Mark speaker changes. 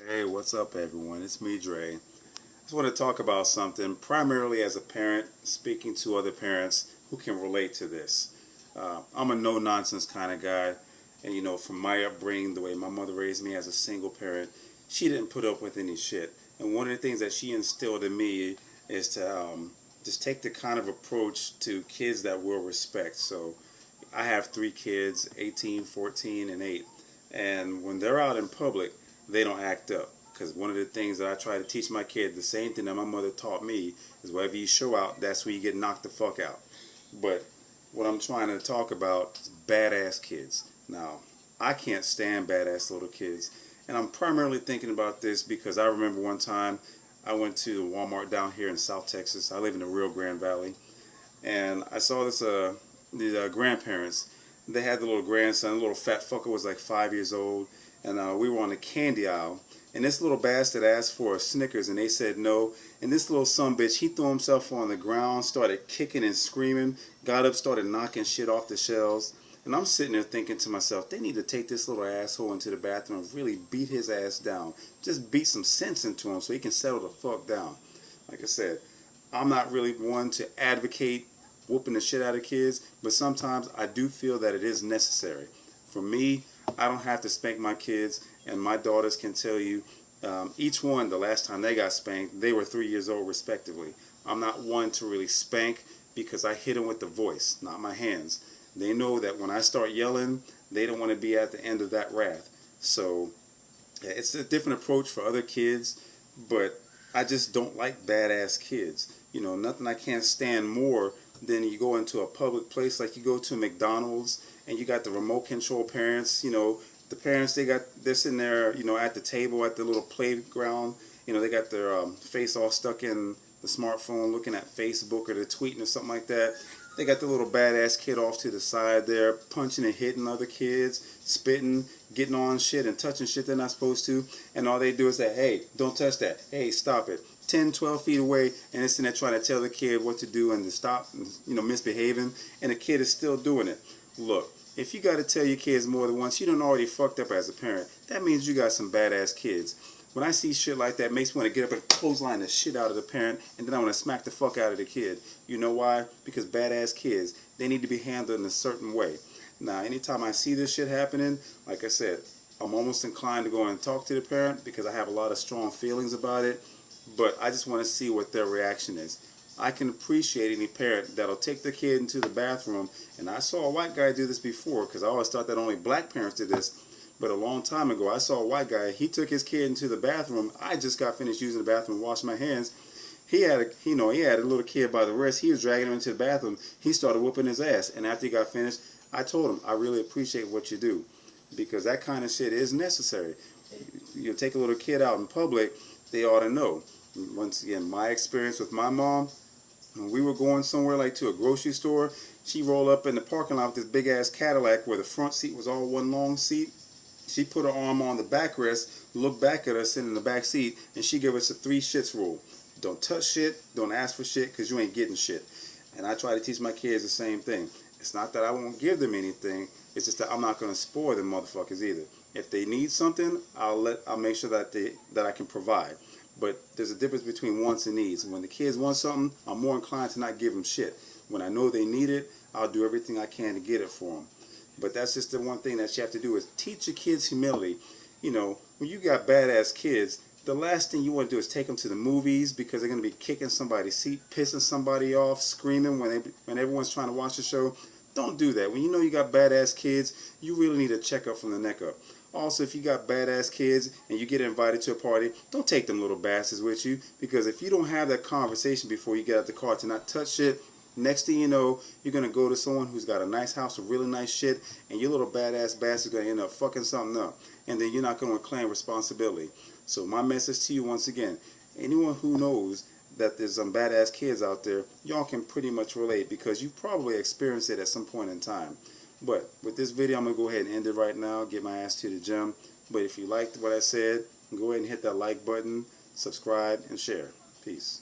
Speaker 1: Hey, what's up, everyone? It's me, Dre. I just want to talk about something primarily as a parent, speaking to other parents who can relate to this. I'm a no nonsense kind of guy, and from my upbringing, the way my mother raised me as a single parent, she didn't put up with any shit. And one of the things that she instilled in me is to just take the kind of approach to kids that will respect. So I have three kids, 18, 14, and 8. And when they're out in public, they don't act up. Because one of the things that I try to teach my kids, the same thing that my mother taught me, is wherever you show out, that's where you get knocked the fuck out. But what I'm trying to talk about is badass kids. Now, I can't stand badass little kids. And I'm primarily thinking about this because I remember one time I went to Walmart down here in South Texas. I live in the Rio Grande Valley. And I saw these grandparents. They had the little grandson, the little fat fucker was like 5 years old, and we were on the candy aisle. And this little bastard asked for a Snickers, and they said no. And this little sumbitch, he threw himself on the ground, started kicking and screaming, got up, started knocking shit off the shelves. And I'm sitting there thinking to myself, they need to take this little asshole into the bathroom and really beat his ass down. Just beat some sense into him so he can settle the fuck down. Like I said, I'm not really one to advocate whooping the shit out of kids, but sometimes I do feel that it is necessary. For me, I don't have to spank my kids, and my daughters can tell you, each one, the last time they got spanked, they were 3 years old respectively. I'm not one to really spank because I hit them with the voice, not my hands. They know that when I start yelling, they don't want to be at the end of that wrath. So it's a different approach for other kids, but I just don't like badass kids. Nothing I can't stand more than you go into a public place like you go to McDonald's and you got the remote control parents. The parents they're sitting there, at the table at the little playground. They got their face all stuck in the smartphone, looking at Facebook or they're tweeting or something like that. They got the little badass kid off to the side there, punching and hitting other kids, spitting, getting on shit and touching shit they're not supposed to. And all they do is say, hey, don't touch that. Hey, stop it. 10, 12 feet away, and it's in there trying to tell the kid what to do and to stop, misbehaving, and the kid is still doing it. Look, if you got to tell your kids more than once, you done already fucked up as a parent. That means you got some badass kids. When I see shit like that, it makes me want to get up and clothesline the shit out of the parent, and then I want to smack the fuck out of the kid. You know why? Because badass kids, they need to be handled in a certain way. Now, anytime I see this shit happening, like I said, I'm almost inclined to go and talk to the parent because I have a lot of strong feelings about it, but I just want to see what their reaction is. I can appreciate any parent that'll take their kid into the bathroom, and I saw a white guy do this before because I always thought that only black parents did this. But a long time ago, I saw a white guy. He took his kid into the bathroom. I just got finished using the bathroom, washing my hands. He had a little kid by the wrist. He was dragging him into the bathroom. He started whooping his ass. And after he got finished, I told him, I really appreciate what you do, because that kind of shit is necessary. You take a little kid out in public, they ought to know. Once again, my experience with my mom, when we were going somewhere like to a grocery store, she rolled up in the parking lot with this big ass Cadillac where the front seat was all one long seat. She put her arm on the backrest, looked back at us sitting in the back seat, and she gave us a 3 shits rule. Don't touch shit, don't ask for shit, because you ain't getting shit. And I try to teach my kids the same thing. It's not that I won't give them anything, it's just that I'm not going to spoil them motherfuckers either. If they need something, I'll make sure that I can provide. But there's a difference between wants and needs. When the kids want something, I'm more inclined to not give them shit. When I know they need it, I'll do everything I can to get it for them. But that's just the one thing that you have to do is teach your kids humility. When you got badass kids, the last thing you want to do is take them to the movies because they're going to be kicking somebody's seat, pissing somebody off, screaming when everyone's trying to watch the show. Don't do that. When you know you got badass kids, you really need a checkup from the neck up. Also, if you got badass kids and you get invited to a party, don't take them little bastards with you, because if you don't have that conversation before you get out the car to not touch shit, next thing you know, you're going to go to someone who's got a nice house with really nice shit, and your little badass bastard's going to end up fucking something up. And then you're not going to claim responsibility. So my message to you once again, anyone who knows that there's some badass kids out there, y'all can pretty much relate because you probably experienced it at some point in time. But with this video, I'm going to go ahead and end it right now, get my ass to the gym. But if you liked what I said, go ahead and hit that like button, subscribe, and share. Peace.